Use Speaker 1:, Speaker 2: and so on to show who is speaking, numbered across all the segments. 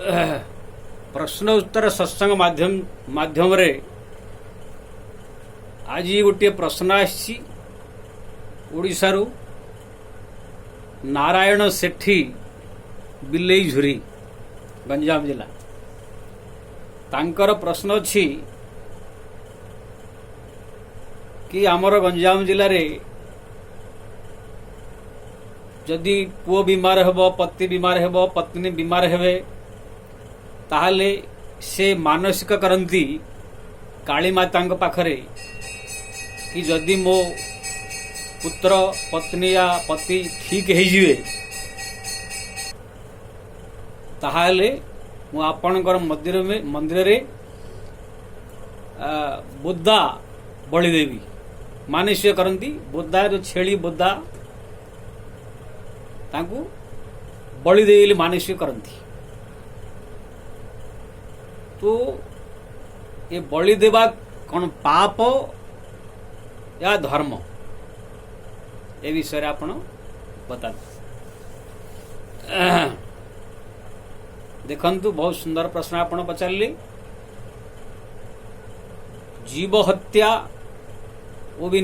Speaker 1: प्रश्न उत्तर सत्संग माध्यम रे आज गोटे प्रश्न आसी ओडिशारू नारायण सेठी बिलेई झुरी गंजाम जिला तांकर प्रश्न अच्छी कि आमर गंजाम जिले में जदि पुओ बीमार हेबो पति बीमार हेबो पत्नी बीमार हेबे ताहले से मानसिक करंती काली माता पाखरे कि जदि मो पुत्र पत्नी या पति ठीक हो जिवे ताहले मु आपणकर मंदिर रे बोदा बलि देवी मानसिक करंती बोदा जो छेली बोदा तांकू बलि देवी मानसिक करंती। तो ये बलि देवा कौन पाप या धर्म ए विषय आप बता देखंतु बहुत सुंदर प्रश्न आप पचारे। जीव हत्या वो भी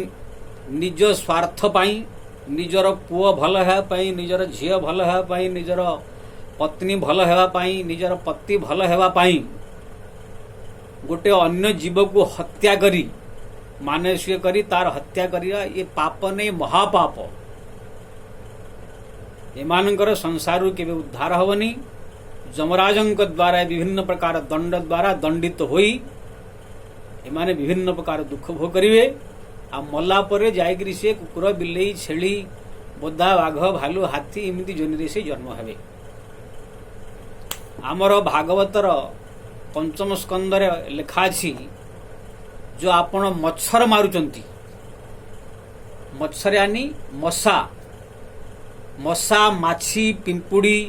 Speaker 1: निज स्वार्थ पाई निजर पुओ भल है निजर झी भल है निजर पत्नी भल है निजर पति भल है गोटे अन्य जीव को हत्या करी मानसिक करी तार हत्या करिया ये पाप नहीं महापाप। एमानकर संसार केवे उद्धार हवनी जमराजंक द्वारा विभिन्न प्रकार दंड द्वारा दंडित होई एमाने विभिन्न प्रकार दुख भोग करिवे आ मल्ला परे जायकरी से कुकुर बिलेई छेली बोदा बाघ भालू हाथी इमिति जोनि से जन्म हेबे। आमर भागवतर पंचम स्कंदर लेखा अछि जो आपण मच्छर मारुचंती मच्छर यानी मशा मशा माछी पिंपुड़ी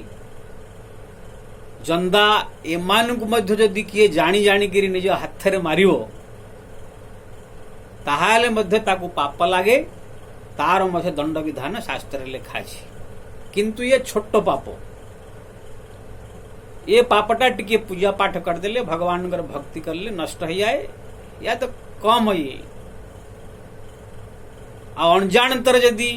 Speaker 1: जंदा एमानकु मध्य जदि किए जानी जानी करी निज हाथ रे मारिवो ताहाले मध्य ताकू पाप लागे तार मध्य दंड विधान शास्त्र लिखा अछि। किंतु ये छोट पाप ये पापटा टिके पूजा पाठ करदेले भगवान भक्ति करले नष्ट हो जाए या तो कम ये अनजाणतर जदि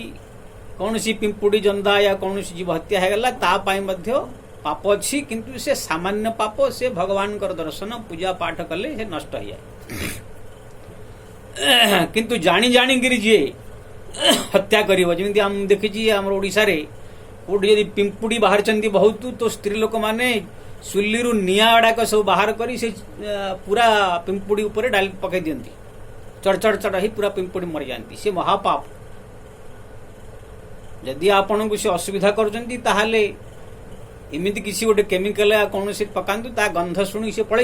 Speaker 1: कौन सी पिंपुड़ी जंदा या कौन सी जीव हत्या है ता पाई मध्य पाप अच्छी किंतु से सामान्य पाप से भगवान दर्शन पूजा पाठ कले से नष्ट हो जाए। किंतु जानी जानी गिरी जी हत्या करिवो जेमिति हम देखिछि हमर ओडिसा रे कोडी यदि पिंपुड़ी बाहर चंदी बहुत तो स्त्री लोक माने सुल्ली रु निया अड़ाक सब बाहर करी से पूरा पिंपुड़ी ऊपर डाल पकई दियंती चढ़ चढ़ ही पूरा पिंपुड़ी मर जाती से महापाप। यदि आपण को से असुविधा करजंती ताहाले इमिति किसी गोटे केमिकल या कौन से पकांतु ता गंध शुणी से पड़े।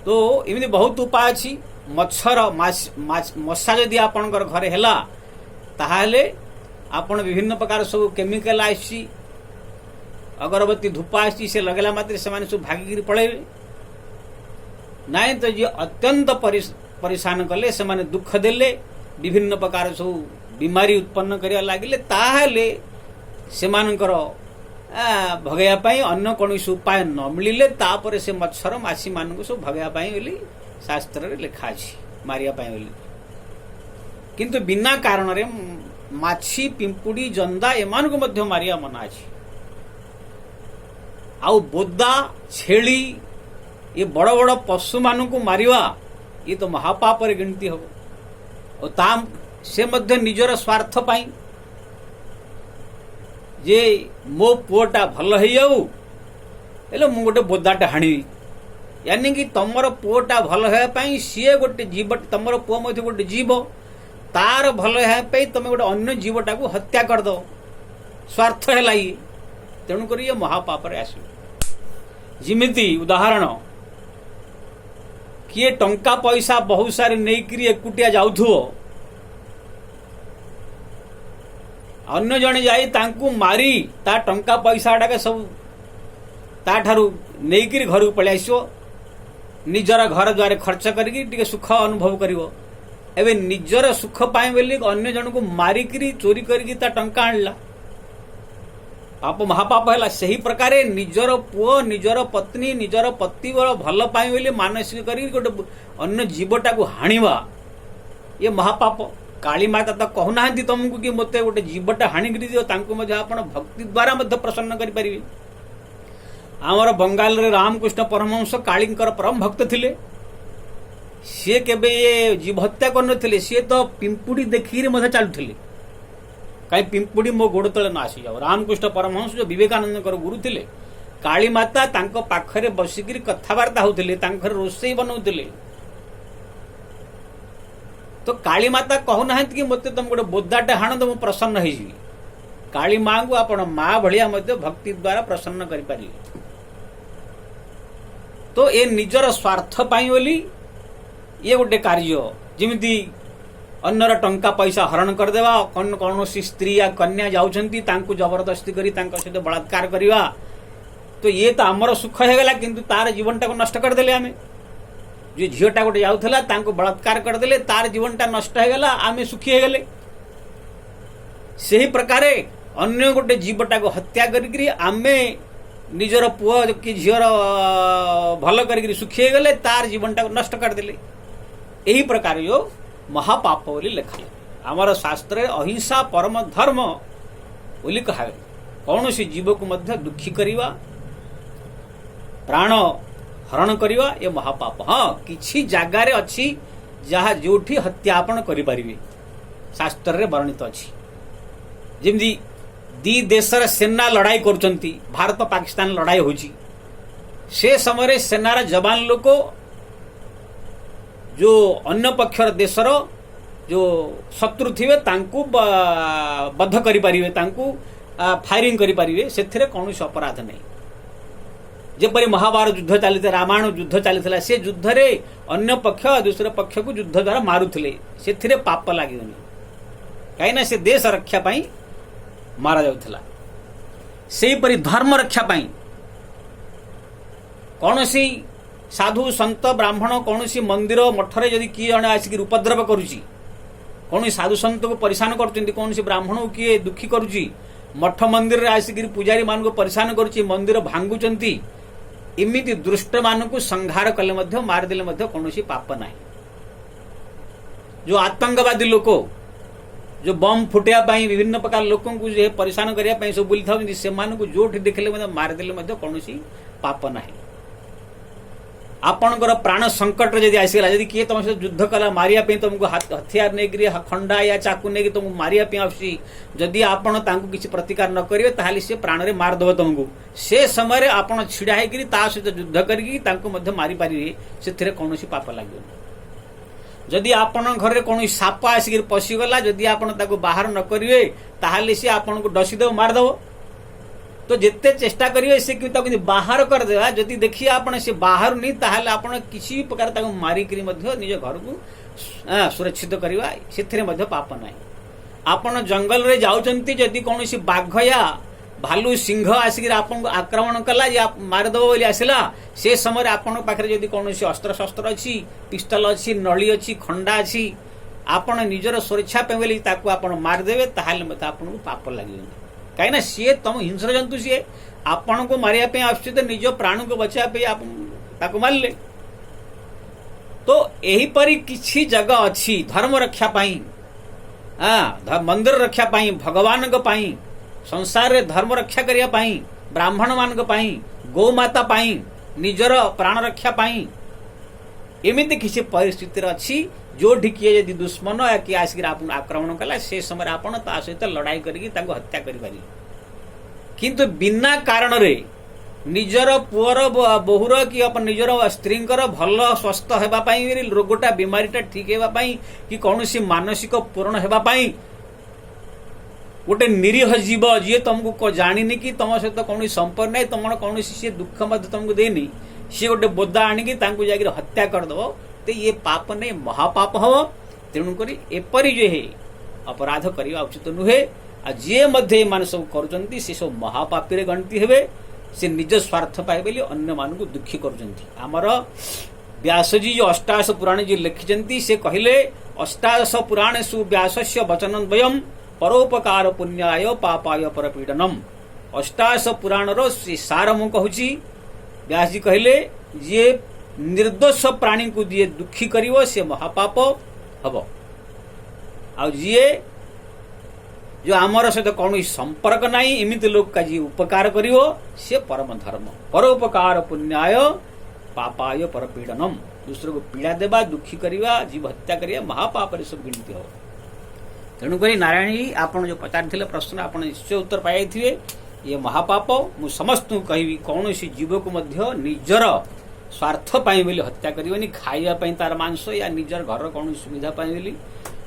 Speaker 1: तो इमिति बहुत उपाय अछि मच्छर मशा जदि आपणकर घरे हेला ताहाले आपण विभिन्न प्रकार सब केमिकल आसी अगरबत्ती धूपा आसी से लगेला मात्र से माने सब भागिगिरी पळेबे नाय तो जे अत्यंत परेशान कले से माने दुख देले विभिन्न प्रकार सब बीमारी उत्पन्न करिया लागिले ताहाले से मानकर भगैया पाई अन्य कौन उपाय न मिले तापर से मच्छर मासी मान सब भगैया बोली शास्त्र लिखा अछि मारिया पाई बोली। किंतु बिना कारण रे माछी पिंपुड़ी जंदा एमान को मध्य मारिया मना अछि। आउ बोदा छेली ये बड़ बड़ पशु मान को मारिवा ये तो महापाप रे गिनती हो और ताम से मध्य निजर स्वार्थ पाई जे मो पुओटा भल हो जाऊ हेलो मु गोटे बोदाटे हाणी यानी कि तमर पुओटा भल है सी गोटे जीव तमर पुओ मध्य गोटे जीव तार भल है तुम गोटे अन्य जीवटा को हत्या कर दो स्वार्थ है ये तेणुक ये महापाप आस। जिमिति उदाहरण किए टंका पैसा बहुत सारे नहीं एकुटिया जाउथुओ अन्य जने जाई तांकू मारी ता टंका पैसा डाके सब ता ठारू नेइकिरी घर को पळे आइसो निजर घर द्वारे खर्च करके टिके सुख अनुभव करिवो एबे निजर सुख पाए बोली अन्य जन को मारिकी चोरी करके ता टंका आणला पाप महापाप है। से ही प्रकार निजर पुओ निजर पत्नी निजर पति भल पाई बोली मानसिक कर गोटे अन्य जीवटा को हाणिबा ये महापाप। काली माता तो कहूना तुमको कि मत गोटे जीवटा हाणिक दियो आप भक्ति द्वारा प्रसन्न करें। आमर बंगाल रे रामकृष्ण परमहंस कालींकर परम भक्त थिले। सी केबे ये जीव हत्या कर सी तो पिंपुड़ी देखिक चलुले कहीं पिंपुड़ी मो गोड़ तले न आसी जाओ। रामकृष्ण परमहंस जो विवेकानंद गुरु थिले काली माता तांको पाखरे बसिक कथबार्ता होते रोसई बनाऊले। तो काली माता कहूना कि मत तुम गोटे बोदाटे हाण तो मुझे प्रसन्न हो। काली माँ को आप माँ भाया भक्ति द्वारा प्रसन्न करें। तो ये निजर स्वार्थ पाई बोली ये गोटे कार्य जमी अन्यर टंका पैसा हरण करदेवा कौन स्त्री या कन्या जाऊँगी जबरदस्ती करी सहित बलात्कार करवा तो ये तो आमर सुख होगा किंतु तार जीवन टाक नष्ट करदे। आम जो झीटा गोटे जाऊला बलात्कार करदे तार जीवनटा नष्ट होगा आम सुखी हो गले। से ही प्रकार अन्य गोटे जीवटा को हत्या करी आमे निजर पुओ कि झीर भल कर सुखी हो गले तार जीवनटा को नष्ट करदे। यही प्रकार जो महापाप बोली लिखाए आमर शास्त्र अहिंसा परम धर्म बोली कहा कौन सी जीव को मध्य दुखी करिवा प्राण हरण करिवा ये महापाप। हाँ किछि जगार अच्छी जहाँ जोठी हत्या आपण करि परिबे शास्त्र रे वर्णित अछि। जेमि दी देशर सेना लड़ाई करुचंती भारत पाकिस्तान लड़ाई होची से समय सेनार जवान लोक जो अन्य पक्षर देशर जो शत्रु थे बद्ध करि परिबे फायरिंग करि परिबे सेथिरे कौनसी अपराध नहीं। जेपरि महाभारत युद्ध चली रामायण युद्ध चली से युद्ध रे अन्य पक्ष दूसरे पक्ष को युद्ध द्वारा मारुथिले सेथिरे पाप लागिबनी कहीं से देश रक्षा पाई मारा जाउथला। सेही परि धर्म रक्षा पाई कौनसी साधु संत ब्राह्मण कौन सी मंदिर मठरे जदि किए जड़े आसिक उपद्रव करुच्ची कौन साधु संत को परिशान कर कौन सी ब्राह्मण को किए दुखी करुच्ची मठ मंदिर आसिक पुजारी मान को परिशान करुच्ची मंदिर भांगुचंती इमिति दुष्ट मान को संहार कले मारदेले कौन पाप ना। जो आतंकवादी लोक जो बम फुटिया विभिन्न प्रकार लोक जो परिशान करने सब बुली था जो देखले मारदेले कौन पाप ना। आपणकर प्राण संकट जदि आसगला जदि किए तुम सहित युद्ध कला मारिया तुमको हथियार नहीं खंडा या चाकू नहीं तुमको मारिया आसी जदि आपण किसी प्रतिकार न करेंगे ताहले से प्राण रे मारदेव तुमको से समय आपण छिड़ा होकर सहित युद्ध करके मारी पारे से कौन पाप लगे। जदि आपण घर कौन साप आसिक पशिगला जदि आपण बाहर न करेंगे ताहले से आपण को डसीदेव मारदेव। तो जिते चेष्टा करेंगे से कि बाहर करदेवा जदि देखिए आप से बाहर नहीं ताहले आपण किसी प्रकार मारिक निज घर को सुरक्षित करवा से पाप ना। आपण जंगल रे जाउचंती जदि कौन बाघ या भालू सिंह आसिक आपन आक्रमण कला या मारदेव बोली आसला से समय आपण पाखे जदि कौन अस्त्र शस्त्र अच्छी पिस्टल अच्छी नली अच्छी खंडा अच्छी आपण निजर सुरक्षा बोली आपण मारदेवे ताहले आपन को पाप लगे कहीं सी तुम हिंस्र जंतु सी आपण को मारिया आसुचे तो निज प्राण को बचाया मारे। तो यही परी किसी जगह अच्छी धर्म रक्षा पाई मंदिर रक्षा पाई भगवान पाई संसार रे धर्म रक्षा करिया पाई ब्राह्मण मान पाई गौमाता पाई निजर प्राण रक्षा पाई एमती किसी परिस्थिति अच्छी जो किए यदि दुश्मन या किए आसिक आक्रमण कला से समय आपण सहित लड़ाई करके हत्या करें किंतु बिना कारण रे निजर पुअर बहुर कि निजर स्त्री भल स्वस्थ होगापाई रोगटा बीमारीटा ठीक होगापाई कि कौन मानसिक पूर्ण होगापाई गोटे निरीह जीव जी तुमको जानी कि तुम सहित कौन संपर्क नहीं तुम कौन सी दुख तुमको देनी सी गोटे बोदा आणिकी जा हत्या करदेव तो ये पाप नहीं महापाप हम। तेणुक एपरी जो है अपराध करने उचित नुहे जी मान सब कर सब महापापी रे गणती हे से निज स्वार्थ पाए बोली अन्य मान को दुखी करमर व्यासजी जो अष्टादश पुराण जी लिखिं से कहले अष्टादश पुराणेषु व्यासस्य वचनद्वयम् परोपकार पुण्याय पापाय परपीडनम अष्टादश पुराण रो सार मु कहूची व्यास जी कहले जे निर्दोष प्राणी को जी दुखी करिवो से महापाप हबो आ जी जो आमर सहित कौन संपर्क नहीं एमती लोक का जी उपकार करिवो से परम धर्म परोपकार पुण्याय पापाय परपीड़नम दूसरे को पीड़ा देवा दुखी करवा जीव हत्या करिया महापाप सब गिनती हो। तेणुक नारायण जी आपन जो पचार प्रश्न आप निश्चय उत्तर पाई ये महापाप मु समस्त कहबी कौन जीव को मध्य निजर स्वार्थ पाई बोली हत्या करनी खाइबा तार मांस या निजर घर कौन सुविधा पाई बोली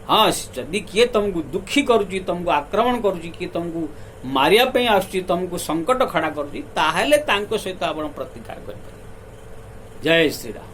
Speaker 1: हाँ जदि किए तुमको दुखी करुच्ची तुमको आक्रमण करुच्ची किए तुमको मारिया आसुच्ची तुमको संकट खड़ा करुच्ची ताहेले तांको सहित आपण प्रतिकार कर। जय श्री राम।